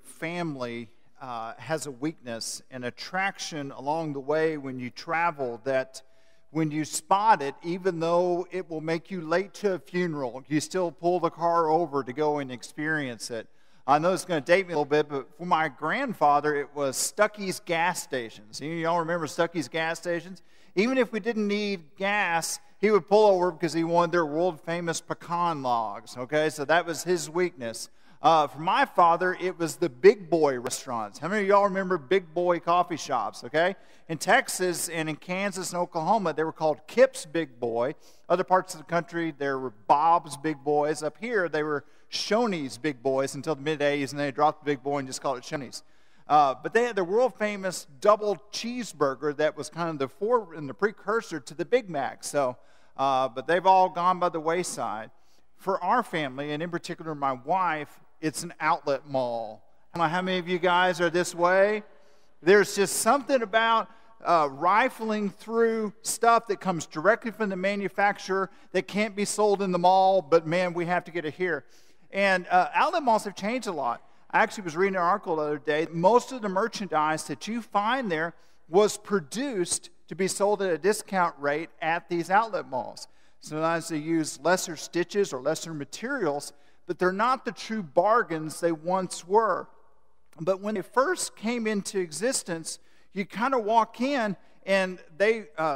family has a weakness, an attraction along the way when you travel that when you spot it, even though it will make you late to a funeral, you still pull the car over to go and experience it. I know it's going to date me a little bit, but for my grandfather, it was Stuckey's gas stations. Y'all remember Stuckey's gas stations? Even if we didn't need gas, he would pull over because he wanted their world-famous pecan logs, okay? So that was his weakness. For my father, it was the Big Boy restaurants. How many of y'all remember Big Boy coffee shops, okay? In Texas and in Kansas and Oklahoma, they were called Kip's Big Boy. Other parts of the country, there were Bob's Big Boys. Up here, they were Shoney's Big Boys until the mid-'80s, and they dropped the Big Boy and just called it Shoney's. But they had the world-famous double cheeseburger that was kind of the precursor to the Big Mac. But they've all gone by the wayside. For our family, and in particular my wife, it's an outlet mall. I don't know how many of you guys are this way. There's just something about rifling through stuff that comes directly from the manufacturer that can't be sold in the mall, but man, we have to get it here. And outlet malls have changed a lot. I actually was reading an article the other day. Most of the merchandise that you find there was produced to be sold at a discount rate at these outlet malls. Sometimes they use lesser stitches or lesser materials, but they're not the true bargains they once were. But when they first came into existence, you kind of walk in and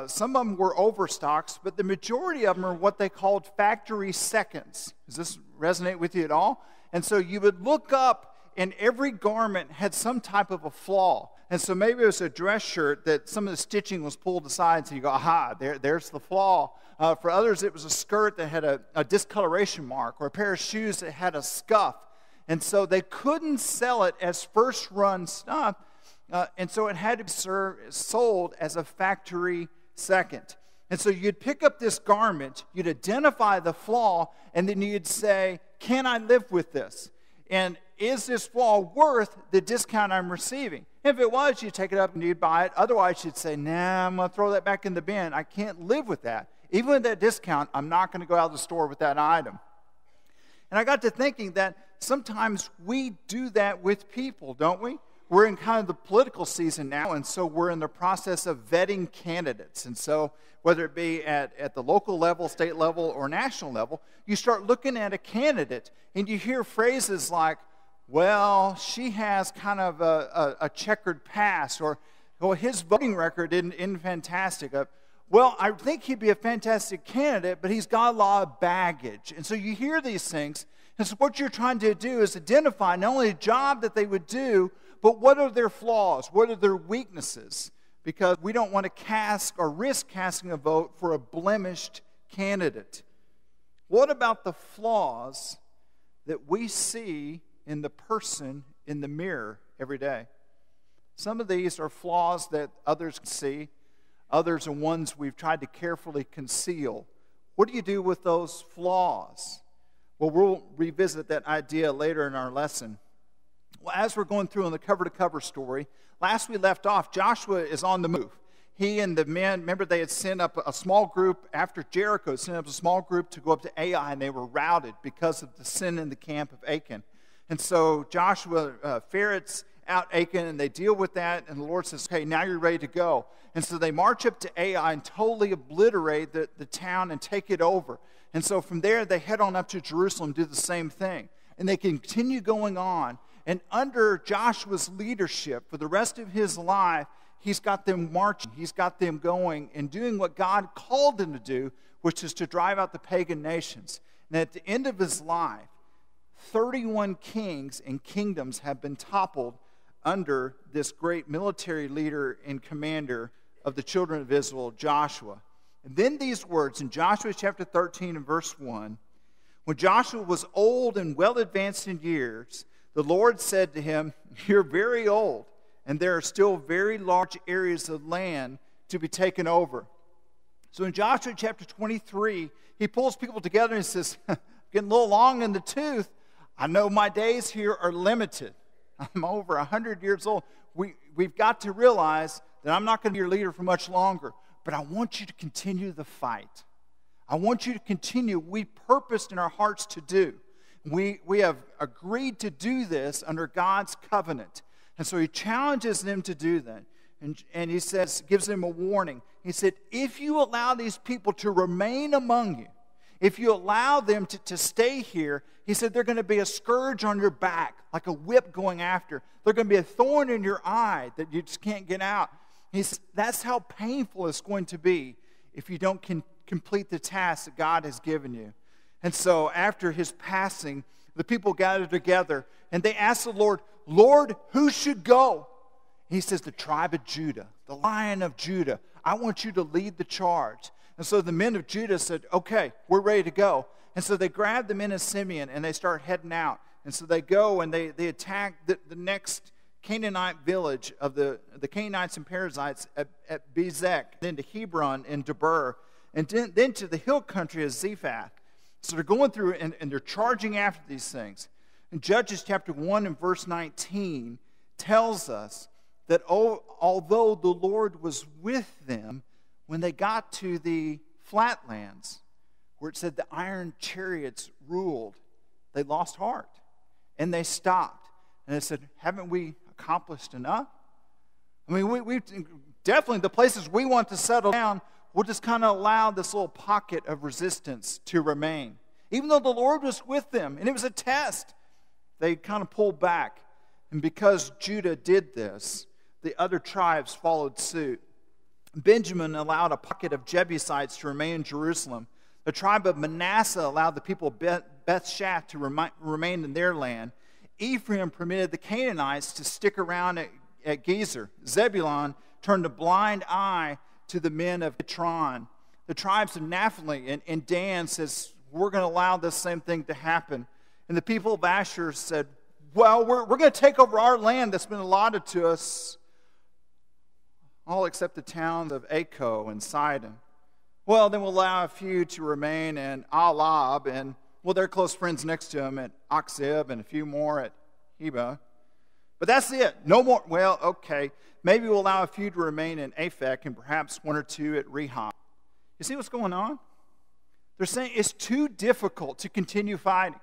some of them were overstocks, but the majority of them are what they called factory seconds. Does this resonate with you at all? And so you would look up and every garment had some type of a flaw. And so maybe it was a dress shirt that some of the stitching was pulled aside, so you go, aha, there's the flaw. For others, it was a skirt that had a discoloration mark, or a pair of shoes that had a scuff. And so they couldn't sell it as first-run stuff, and so it had to be sold as a factory second. And so you'd pick up this garment, you'd identify the flaw, and then you'd say, can I live with this? And is this flaw worth the discount I'm receiving? If it was, you'd take it up and you'd buy it. Otherwise, you'd say, nah, I'm going to throw that back in the bin. I can't live with that. Even with that discount, I'm not going to go out of the store with that item. And I got to thinking that sometimes we do that with people, don't we? We're in kind of the political season now, and so we're in the process of vetting candidates. And so whether it be at the local level, state level, or national level, you start looking at a candidate, and you hear phrases like, well, she has kind of a checkered past, or well, his voting record isn't fantastic. Well, I think he'd be a fantastic candidate, but he's got a lot of baggage. And so you hear these things, and so what you're trying to do is identify not only a job that they would do, but what are their flaws? What are their weaknesses? Because we don't want to cast or risk casting a vote for a blemished candidate. What about the flaws that we see in the person in the mirror every day? Some of these are flaws that others can see. Others are ones we've tried to carefully conceal. What do you do with those flaws? Well, we'll revisit that idea later in our lesson. Well, as we're going through on the cover-to-cover story, last we left off, Joshua is on the move. He and the men, remember they had sent up a small group after Jericho, sent up a small group to go up to Ai, and they were routed because of the sin in the camp of Achan. And so Joshua ferrets out Achan, and they deal with that, and the Lord says, okay, now you're ready to go. And so they march up to Ai and totally obliterate the town and take it over. And so from there, they head on up to Jerusalem, do the same thing. And they continue going on. And under Joshua's leadership, for the rest of his life, he's got them marching. He's got them going and doing what God called them to do, which is to drive out the pagan nations. And at the end of his life, 31 kings and kingdoms have been toppled under this great military leader and commander of the children of Israel, Joshua. And then these words in Joshua chapter 13 and verse 1, when Joshua was old and well advanced in years, the Lord said to him, you're very old, and there are still very large areas of land to be taken over. So in Joshua chapter 23, he pulls people together and says, getting a little long in the tooth. I know my days here are limited. I'm over 100 years old. We've got to realize that I'm not going to be your leader for much longer, but I want you to continue the fight. I want you to continue. We purposed in our hearts to do. we have agreed to do this under God's covenant. And so he challenges them to do that. And he says, gives them a warning. He said, if you allow these people to remain among you, if you allow them to stay here, he said, they're going to be a scourge on your back, like a whip going after. They're going to be a thorn in your eye that you just can't get out. He said, that's how painful it's going to be if you don't complete the task that God has given you. And so after his passing, the people gathered together and they asked the Lord, Lord, who should go? He says, the tribe of Judah, the Lion of Judah. I want you to lead the charge. And so the men of Judah said, okay, we're ready to go. And so they grabbed the men of Simeon and they start heading out. And so they go and they attack the next Canaanite village of the Canaanites and Perizzites at Bezek, then to Hebron and Debir, and then to the hill country of Zephath. So they're going through and they're charging after these things. And Judges chapter 1 and verse 19 tells us that although the Lord was with them, when they got to the flatlands, where it said the iron chariots ruled, they lost heart. And they stopped. And they said, haven't we accomplished enough? I mean, we definitely, the places we want to settle down, we'll just kind of allow this little pocket of resistance to remain. Even though the Lord was with them, and it was a test, they kind of pulled back. And because Judah did this, the other tribes followed suit. Benjamin allowed a pocket of Jebusites to remain in Jerusalem. The tribe of Manasseh allowed the people of Beth-Shath to remain in their land. Ephraim permitted the Canaanites to stick around at Gezer. Zebulun turned a blind eye to the men of Kitron. The tribes of Naphtali and Dan says, we're going to allow this same thing to happen. And the people of Asher said, well, we're going to take over our land that's been allotted to us, all except the towns of Acco and Sidon. Well, then we'll allow a few to remain in Alab, and well, they're close friends next to them at Aksib, and a few more at Heba. But that's it. No more. Well, okay. Maybe we'll allow a few to remain in Aphek, and perhaps one or two at Rehob. You see what's going on? They're saying it's too difficult to continue fighting.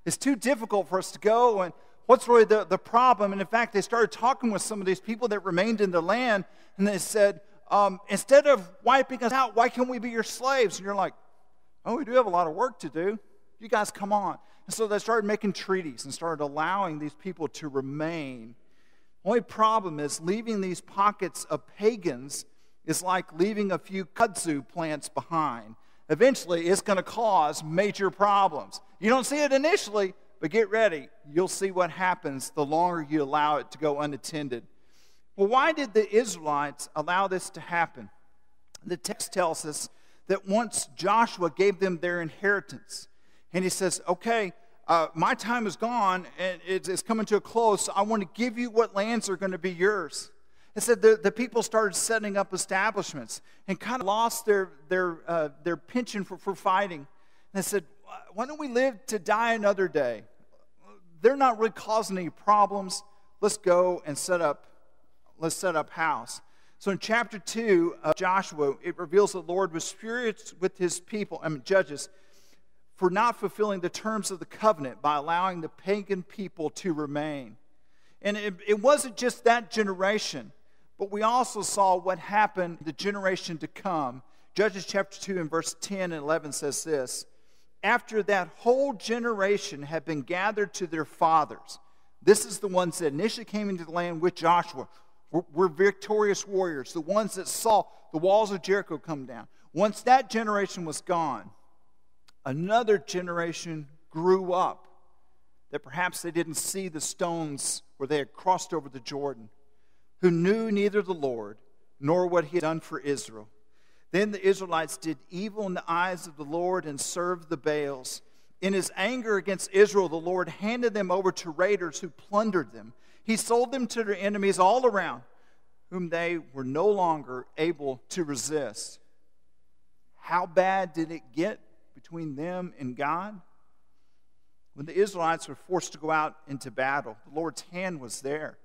It's too difficult for us to go, and what's really the problem? And in fact, they started talking with some of these people that remained in the land, and they said, instead of wiping us out, why can't we be your slaves? And you're like, oh, we do have a lot of work to do. You guys come on. And so they started making treaties and started allowing these people to remain. Only problem is leaving these pockets of pagans is like leaving a few kudzu plants behind. Eventually, it's going to cause major problems. You don't see it initially, but get ready. You'll see what happens the longer you allow it to go unattended. Well, why did the Israelites allow this to happen? The text tells us that once Joshua gave them their inheritance, and he says, okay, my time is gone, and it's coming to a close, so I want to give you what lands are going to be yours. It said the people started setting up establishments and kind of lost their penchant for fighting. And they said, why don't we live to die another day? They're not really causing any problems. Let's go and set up house. So in chapter 2 of Joshua, it reveals the Lord was furious with his people, Judges, for not fulfilling the terms of the covenant by allowing the pagan people to remain. And it wasn't just that generation, but we also saw what happened the generation to come. Judges chapter 2 and verse 10 and 11 says this, after that whole generation had been gathered to their fathers, this is the ones that initially came into the land with Joshua, were victorious warriors, the ones that saw the walls of Jericho come down. Once that generation was gone, another generation grew up that perhaps they didn't see the stones where they had crossed over the Jordan, who knew neither the Lord nor what he had done for Israel. Then the Israelites did evil in the eyes of the Lord and served the Baals. In his anger against Israel, the Lord handed them over to raiders who plundered them. He sold them to their enemies all around, whom they were no longer able to resist. How bad did it get between them and God? When the Israelites were forced to go out into battle, the Lord's hand was there.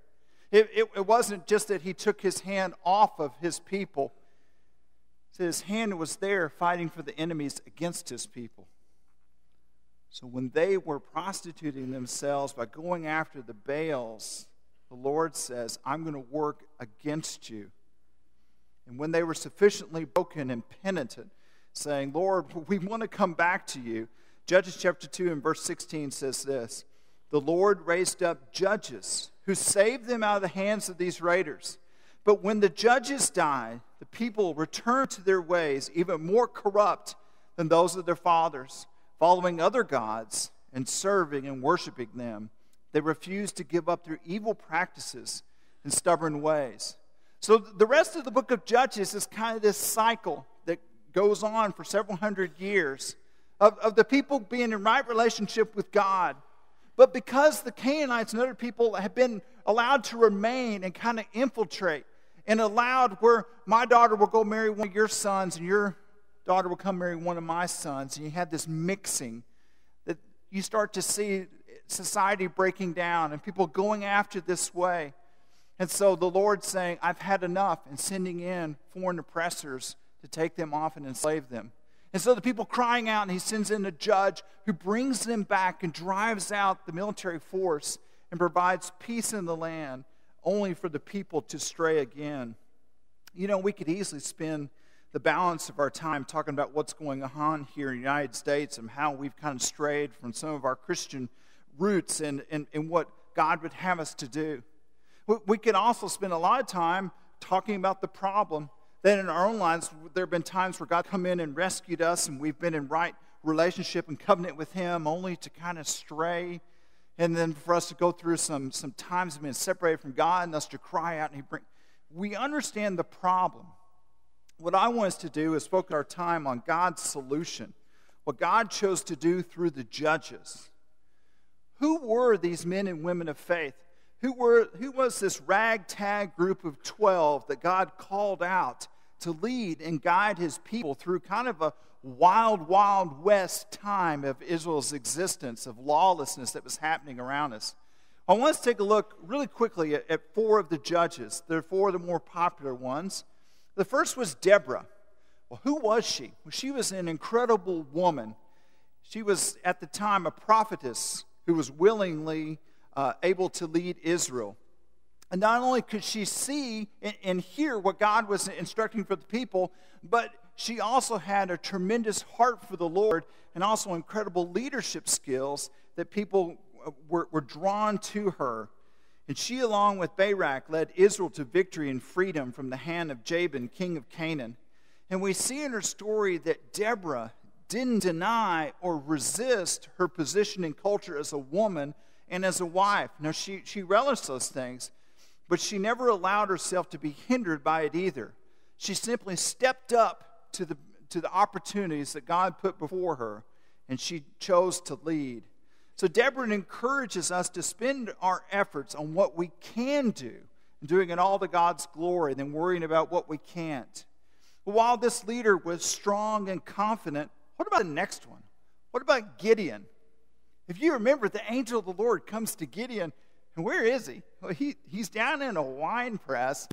It wasn't just that he took his hand off of his people. So his hand was there fighting for the enemies against his people. So when they were prostituting themselves by going after the Baals, the Lord says, I'm going to work against you. And when they were sufficiently broken and penitent, saying, Lord, we want to come back to you, Judges chapter 2 and verse 16 says this, the Lord raised up judges who saved them out of the hands of these raiders. But when the judges died, the people returned to their ways, even more corrupt than those of their fathers, following other gods and serving and worshiping them. They refused to give up their evil practices and stubborn ways. So the rest of the book of Judges is kind of this cycle that goes on for several hundred years of the people being in right relationship with God. But because the Canaanites and other people have been allowed to remain and kind of infiltrate and allowed where my daughter will go marry one of your sons and your daughter will come marry one of my sons, and you have this mixing, that you start to see society breaking down and people going after this way. And so the Lord's saying, I've had enough, and sending in foreign oppressors to take them off and enslave them. And so the people crying out, and he sends in a judge who brings them back and drives out the military force and provides peace in the land, only for the people to stray again. You know, we could easily spend the balance of our time talking about what's going on here in the United States and how we've kind of strayed from some of our Christian roots and what God would have us to do. We can also spend a lot of time talking about the problem that in our own lives, there have been times where God come in and rescued us, and we've been in right relationship and covenant with Him, only to kind of stray, and then for us to go through some times of being separated from God, and us to cry out. And we understand the problem. What I want us to do is focus our time on God's solution, what God chose to do through the judges. Who were these men and women of faith? Who was this ragtag group of 12 that God called out to lead and guide His people through kind of a wild, wild west time of Israel's existence, of lawlessness that was happening around us? I want us to take a look really quickly at four of the judges. There are four of the more popular ones. The first was Deborah. Well, who was she? Well, she was an incredible woman. She was, at the time, a prophetess who was willingly able to lead Israel. And not only could she see and hear what God was instructing for the people, but she also had a tremendous heart for the Lord and also incredible leadership skills that people were drawn to her. And she, along with Barak, led Israel to victory and freedom from the hand of Jabin, king of Canaan. And we see in her story that Deborah didn't deny or resist her position in culture as a woman and as a wife. Now, she relished those things, but she never allowed herself to be hindered by it either. She simply stepped up to the opportunities that God put before her, and she chose to lead. So Deborah encourages us to spend our efforts on what we can do, and doing it all to God's glory, than worrying about what we can't. But while this leader was strong and confident, what about the next one? What about Gideon? If you remember, the angel of the Lord comes to Gideon, and where is he? Well, he's down in a wine press,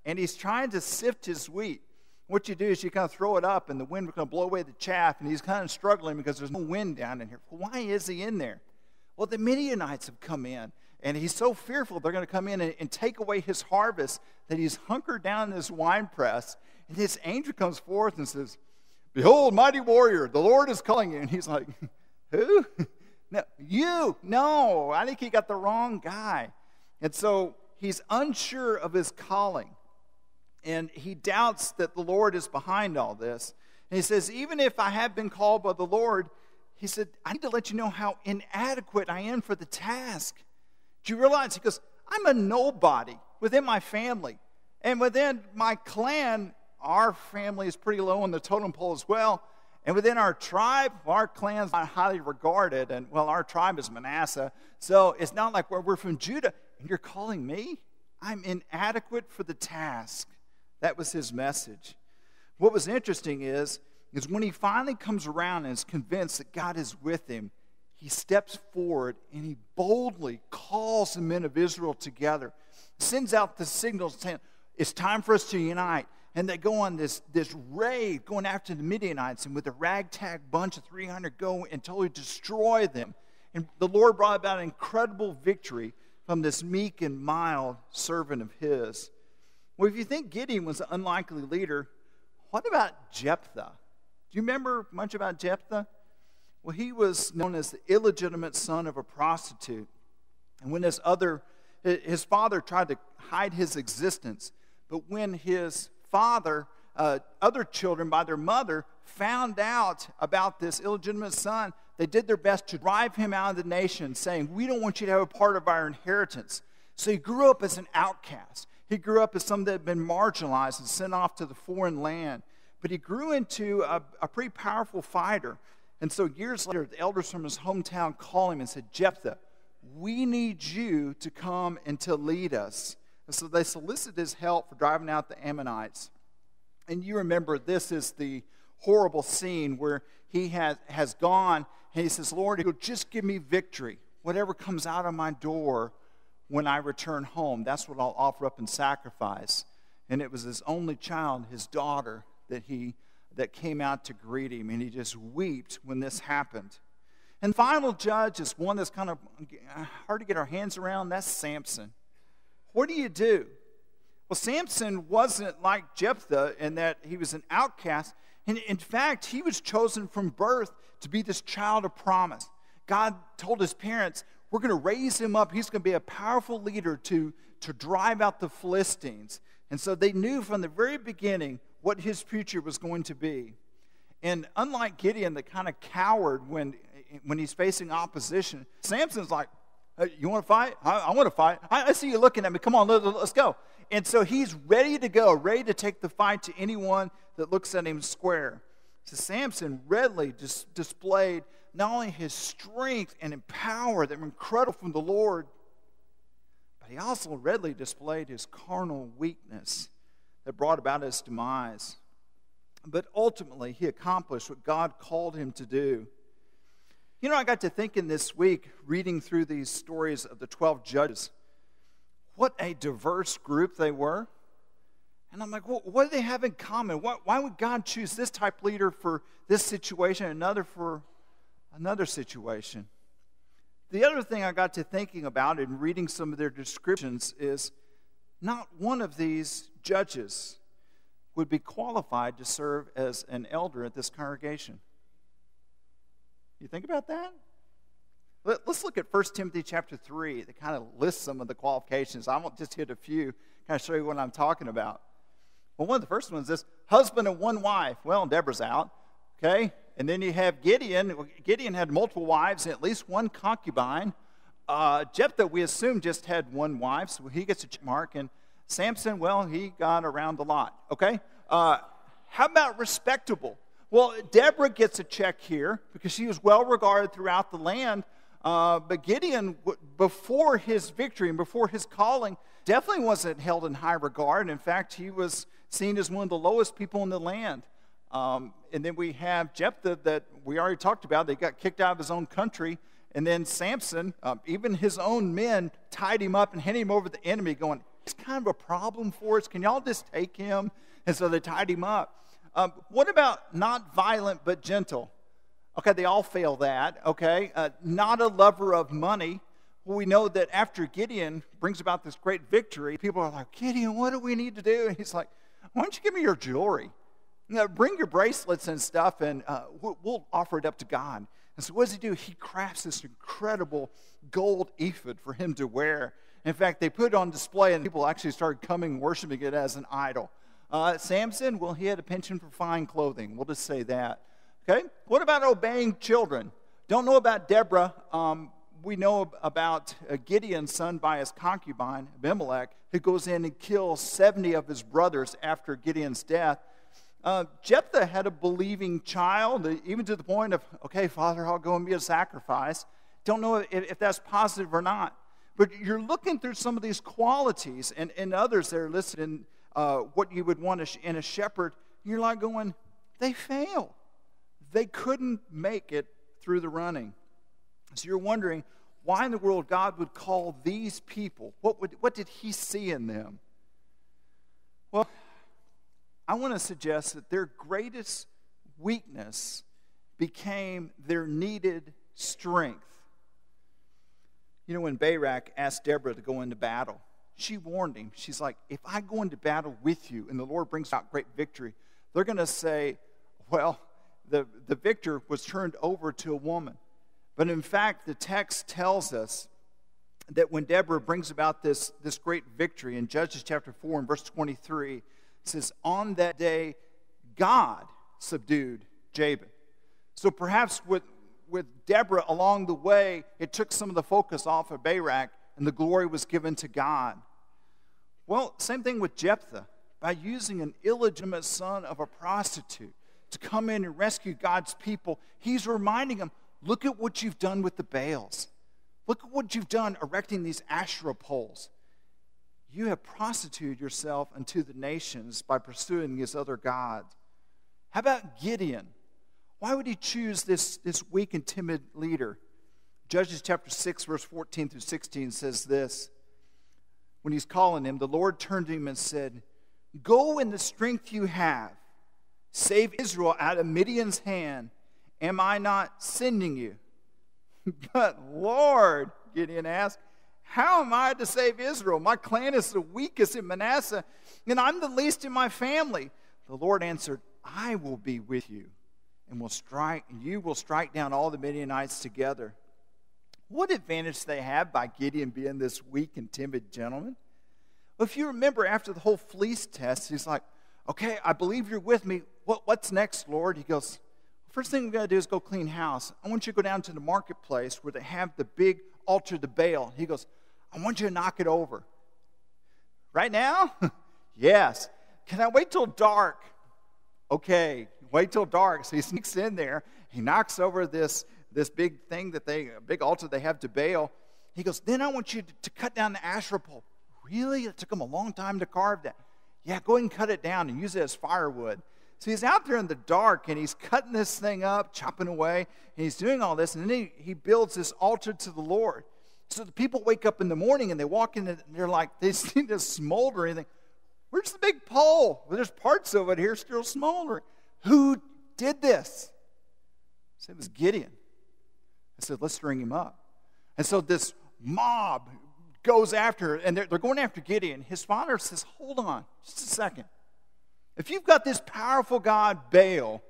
and he's trying to sift his wheat. What you do is you kind of throw it up, and the wind is going to blow away the chaff, and he's kind of struggling because there's no wind down in here. Well, why is he in there? Well, the Midianites have come in, and he's so fearful they're going to come in and take away his harvest that he's hunkered down in this wine press. And this angel comes forth and says, "Behold, mighty warrior, the Lord is calling you." And he's like, "Who? No, you. No, I think he got the wrong guy." And so he's unsure of his calling. And he doubts that the Lord is behind all this. And he says, even if I have been called by the Lord, he said, I need to let you know how inadequate I am for the task. Do you realize? He goes, I'm a nobody within my family. And within my clan, our family is pretty low on the totem pole as well. And within our tribe, our clan's not highly regarded. And, well, our tribe is Manasseh. So it's not like we're from Judah. And you're calling me? I'm inadequate for the task. That was his message. What was interesting is when he finally comes around and is convinced that God is with him, he steps forward and he boldly calls the men of Israel together, sends out the signals saying, it's time for us to unite. And they go on this raid going after the Midianites, and with a ragtag bunch of 300 go and totally destroy them. And the Lord brought about an incredible victory from this meek and mild servant of his. Well, if you think Gideon was an unlikely leader, what about Jephthah? Do you remember much about Jephthah? Well, he was known as the illegitimate son of a prostitute. And when his father tried to hide his existence, but when his father, other children by their mother, found out about this illegitimate son, they did their best to drive him out of the nation, saying, we don't want you to have a part of our inheritance. So he grew up as an outcast. He grew up as someone that had been marginalized and sent off to the foreign land. But he grew into a pretty powerful fighter. And so years later, the elders from his hometown called him and said, Jephthah, we need you to come and to lead us. And so they solicited his help for driving out the Ammonites. And you remember, this is the horrible scene where he has gone and he says, Lord, you'll just give me victory. Whatever comes out of my door when I return home, that's what I'll offer up in sacrifice. And it was his only child, his daughter, that came out to greet him. And he just wept when this happened. And the final judge is one that's kind of hard to get our hands around. That's Samson. What do you do? Well, Samson wasn't like Jephthah in that he was an outcast. And in fact, he was chosen from birth to be this child of promise. God told his parents, we're going to raise him up. He's going to be a powerful leader to drive out the Philistines. And so they knew from the very beginning what his future was going to be. And unlike Gideon, the kind of coward when he's facing opposition, Samson's like, hey, you want to fight? I want to fight. I see you looking at me. Come on, let's go. And so he's ready to go, ready to take the fight to anyone that looks at him square. So Samson readily displayed not only his strength and power that were incredible from the Lord, but he also readily displayed his carnal weakness that brought about his demise. But ultimately, he accomplished what God called him to do. You know, I got to thinking this week, reading through these stories of the 12 judges, what a diverse group they were. And I'm like, well, what do they have in common? Why would God choose this type of leader for this situation and another for another situation? The other thing I got to thinking about in reading some of their descriptions is not one of these judges would be qualified to serve as an elder at this congregation. You think about that? Let's look at 1 Timothy chapter 3 that kind of lists some of the qualifications. I won't just hit a few, kind of show you what I'm talking about. Well, one of the first ones is husband of one wife. Well, Deborah's out, okay? And then you have Gideon. Gideon had multiple wives and at least one concubine. Jephthah, we assume, just had one wife, so he gets a check mark. And Samson, well, he got around a lot, okay? How about respectable? Well, Deborah gets a check here because she was well regarded throughout the land. But Gideon, before his victory and before his calling, definitely wasn't held in high regard. In fact, he was seen as one of the lowest people in the land. And then we have Jephthah that we already talked about. They got kicked out of his own country. And then Samson, even his own men tied him up and handed him over to the enemy going, he's kind of a problem for us. Can y'all just take him? And so they tied him up. What about not violent but gentle? Okay, they all fail that, okay? Not a lover of money. Well, we know that after Gideon brings about this great victory, people are like, Gideon, what do we need to do? And he's like, why don't you give me your jewelry? Bring your bracelets and stuff, and we'll offer it up to God. And so what does he do? He crafts this incredible gold ephod for him to wear. In fact, they put it on display, and people actually started coming and worshiping it as an idol. Samson, well, he had a penchant for fine clothing. We'll just say that. Okay, what about obeying children? Don't know about Deborah. We know about Gideon's son by his concubine, Abimelech, who goes in and kills 70 of his brothers after Gideon's death. Jephthah had a believing child, even to the point of, okay, Father, I'll go and be a sacrifice. Don't know if that's positive or not. But you're looking through some of these qualities and others that are listed in what you would want in a shepherd. You're like going, they fail. They couldn't make it through the running. So you're wondering why in the world God would call these people. What did he see in them? Well, I want to suggest that their greatest weakness became their needed strength. You know, when Barak asked Deborah to go into battle, she warned him. She's like, if I go into battle with you and the Lord brings out great victory, they're going to say, well, the victor was turned over to a woman. But in fact, the text tells us that when Deborah brings about this great victory in Judges chapter 4 and verse 23, it says, on that day, God subdued Jabin. So perhaps with Deborah along the way, it took some of the focus off of Barak and the glory was given to God. Well, same thing with Jephthah. By using an illegitimate son of a prostitute to come in and rescue God's people, he's reminding them, look at what you've done with the Baals. Look at what you've done erecting these Asherah poles. You have prostituted yourself unto the nations by pursuing these other gods. How about Gideon? Why would he choose this weak and timid leader? Judges chapter 6, verse 14 through 16 says this. When he's calling him, the Lord turned to him and said, go in the strength you have. Save Israel out of Midian's hand. Am I not sending you? But Lord, Gideon asked, how am I to save Israel? My clan is the weakest in Manasseh, and I'm the least in my family. The Lord answered, I will be with you, and you will strike down all the Midianites together. What advantage do they have by Gideon being this weak and timid gentleman? Well, if you remember after the whole fleece test, he's like, okay, I believe you're with me. What's next, Lord? He goes, first thing we've got to do is go clean house. I want you to go down to the marketplace where they have the big altar to Baal. He goes, I want you to knock it over. Right now? Yes. Can I wait till dark? Okay, wait till dark. So he sneaks in there. He knocks over this big thing big altar they have to Baal. He goes, then I want you to cut down the Asherah pole. Really? It took him a long time to carve that. Yeah, go ahead and cut it down and use it as firewood. So he's out there in the dark, and he's cutting this thing up, chopping away, and he's doing all this, and then he builds this altar to the Lord. So the people wake up in the morning, and they walk in, and they're like, they see this smoldering. They think, where's the big pole? Well, there's parts of it here still smoldering. Who did this? I said, it was Gideon. I said, let's string him up. And so this mob goes after, and they're going after Gideon. His father says, hold on just a second. If you've got this powerful God, Baal,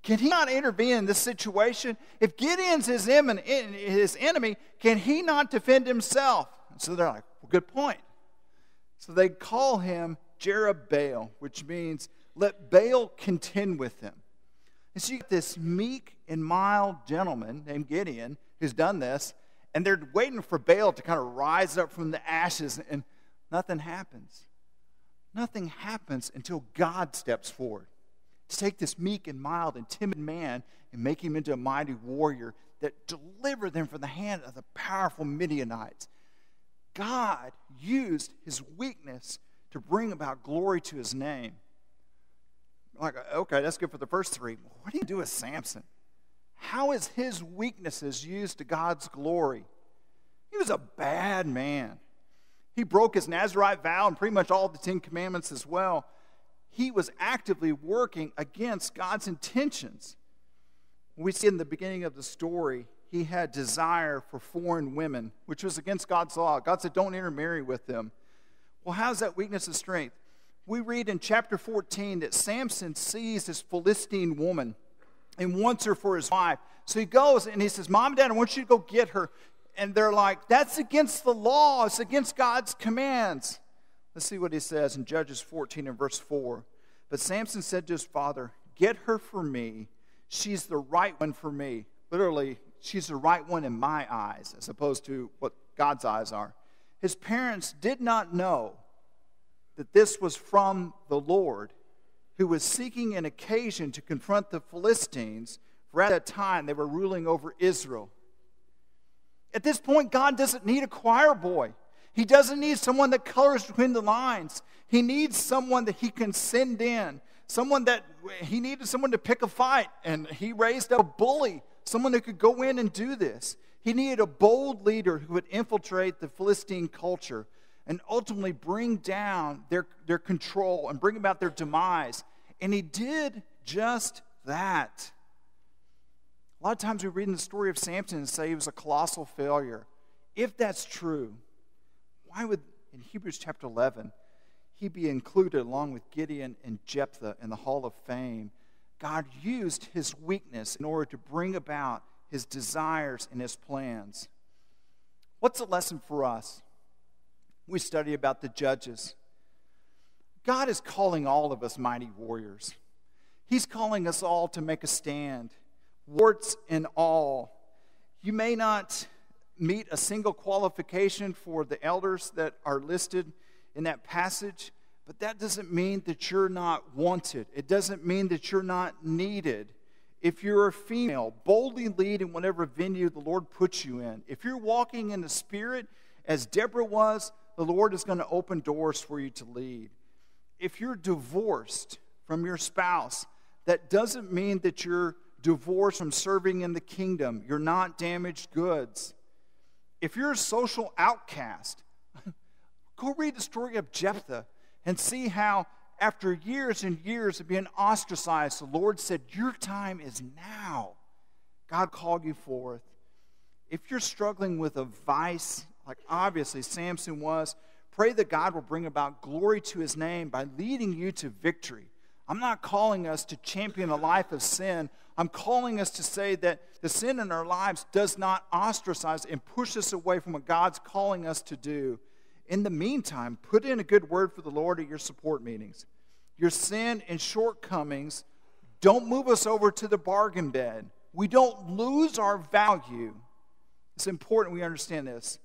can he not intervene in this situation? If Gideon's his enemy, can he not defend himself? And so they're like, well, good point. So they call him Jerubbaal, which means let Baal contend with him. And so you get this meek and mild gentleman named Gideon who's done this, and they're waiting for Baal to kind of rise up from the ashes, and nothing happens. Nothing happens until God steps forward to take this meek and mild and timid man and make him into a mighty warrior that delivered them from the hand of the powerful Midianites. God used his weakness to bring about glory to his name. Like, okay, that's good for the first three. What do you do with Samson? How is his weaknesses used to God's glory? He was a bad man. He broke his Nazirite vow and pretty much all the 10 Commandments as well. He was actively working against God's intentions. We see in the beginning of the story, he had desire for foreign women, which was against God's law. God said, don't intermarry with them. Well, how's that weakness of strength? We read in chapter 14 that Samson sees this Philistine woman and wants her for his wife. So he goes and he says, Mom and Dad, I want you to go get her. And they're like, that's against the law. It's against God's commands. Let's see what he says in Judges 14 and verse 4. But Samson said to his father, get her for me. She's the right one for me. Literally, she's the right one in my eyes, as opposed to what God's eyes are. His parents did not know that this was from the Lord, who was seeking an occasion to confront the Philistines, for at that time they were ruling over Israel. At this point, God doesn't need a choir boy. He doesn't need someone that colors between the lines. He needs someone that he can send in. He needed someone to pick a fight, and he raised up a bully, someone that could go in and do this. He needed a bold leader who would infiltrate the Philistine culture. and ultimately bring down their control and bring about their demise. And he did just that. A lot of times we read in the story of Samson and say he was a colossal failure. If that's true, why would, in Hebrews chapter 11, he be included along with Gideon and Jephthah in the Hall of Fame? God used his weakness in order to bring about his desires and his plans. What's the lesson for us? We study about the judges. God is calling all of us mighty warriors. He's calling us all to make a stand, warts and all. You may not meet a single qualification for the elders that are listed in that passage, but that doesn't mean that you're not wanted. It doesn't mean that you're not needed. If you're a female, boldly lead in whatever venue the Lord puts you in. If you're walking in the Spirit, as Deborah was, the Lord is going to open doors for you to lead. If you're divorced from your spouse, that doesn't mean that you're divorced from serving in the kingdom. You're not damaged goods. If you're a social outcast, go read the story of Jephthah and see how after years and years of being ostracized, the Lord said, your time is now. God called you forth. If you're struggling with a vice, like obviously Samson was, pray that God will bring about glory to his name by leading you to victory. I'm not calling us to champion a life of sin. I'm calling us to say that the sin in our lives does not ostracize and push us away from what God's calling us to do. In the meantime, put in a good word for the Lord at your support meetings. Your sin and shortcomings don't move us over to the bargain bed. We don't lose our value. It's important we understand this,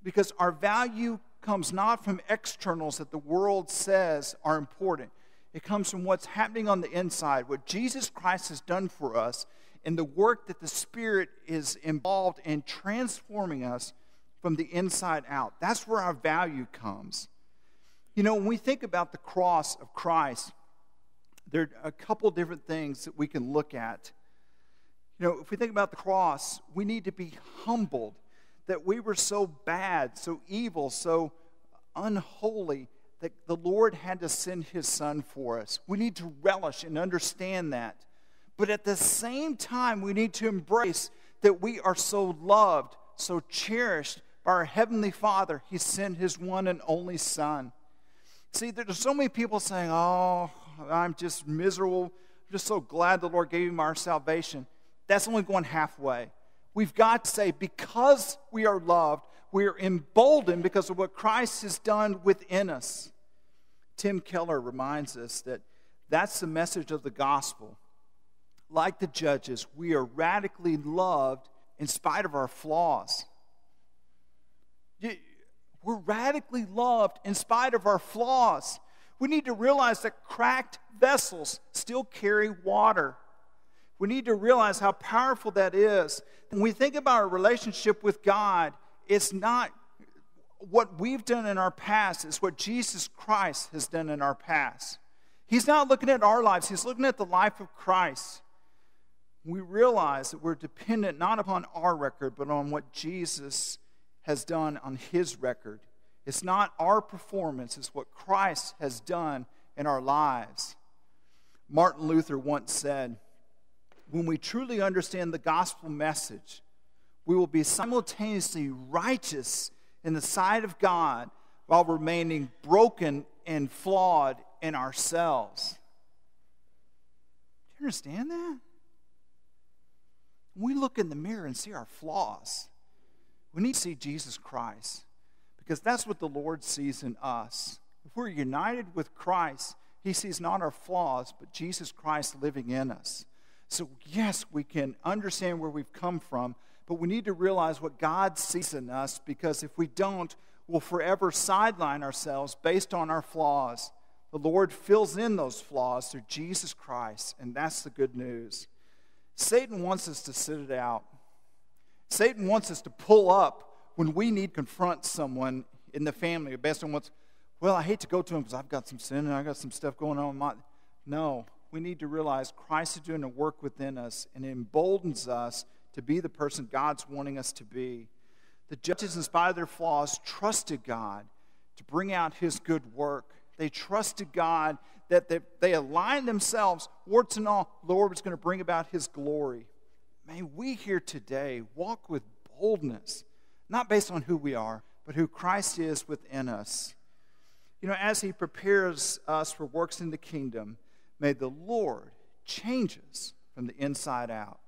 because our value comes not from externals that the world says are important. It comes from what's happening on the inside, what Jesus Christ has done for us, and the work that the Spirit is involved in transforming us from the inside out. That's where our value comes. You know, when we think about the cross of Christ, there are a couple different things that we can look at. You know, if we think about the cross, we need to be humbled that we were so bad, so evil, so unholy, that the Lord had to send his Son for us. We need to relish and understand that. But at the same time, we need to embrace that we are so loved, so cherished by our Heavenly Father. He sent his one and only Son. See, there's so many people saying, oh, I'm just miserable. I'm just so glad the Lord gave me our salvation. That's only going halfway. We've got to say, because we are loved, we are emboldened because of what Christ has done within us. Tim Keller reminds us that that's the message of the gospel. Like the judges, we are radically loved in spite of our flaws. We're radically loved in spite of our flaws. We need to realize that cracked vessels still carry water. We need to realize how powerful that is. When we think about our relationship with God, it's not what we've done in our past, it's what Jesus Christ has done in our past. He's not looking at our lives, he's looking at the life of Christ. We realize that we're dependent not upon our record, but on what Jesus has done on his record. It's not our performance, it's what Christ has done in our lives. Martin Luther once said, when we truly understand the gospel message, we will be simultaneously righteous in the sight of God while remaining broken and flawed in ourselves. Do you understand that? When we look in the mirror and see our flaws, we need to see Jesus Christ, because that's what the Lord sees in us. If we're united with Christ, he sees not our flaws, but Jesus Christ living in us. So yes, we can understand where we've come from, but we need to realize what God sees in us, because if we don't, we'll forever sideline ourselves based on our flaws. The Lord fills in those flaws through Jesus Christ, and that's the good news. Satan wants us to sit it out. Satan wants us to pull up when we need to confront someone in the family based on well, I hate to go to him because I've got some sin and I've got some stuff going on. No, we need to realize Christ is doing a work within us, and it emboldens us to be the person God's wanting us to be. The judges, in spite of their flaws, trusted God to bring out his good work. They trusted God that they aligned themselves, warts and all, the Lord was going to bring about his glory. May we here today walk with boldness, not based on who we are, but who Christ is within us. You know, as he prepares us for works in the kingdom, may the Lord change us from the inside out.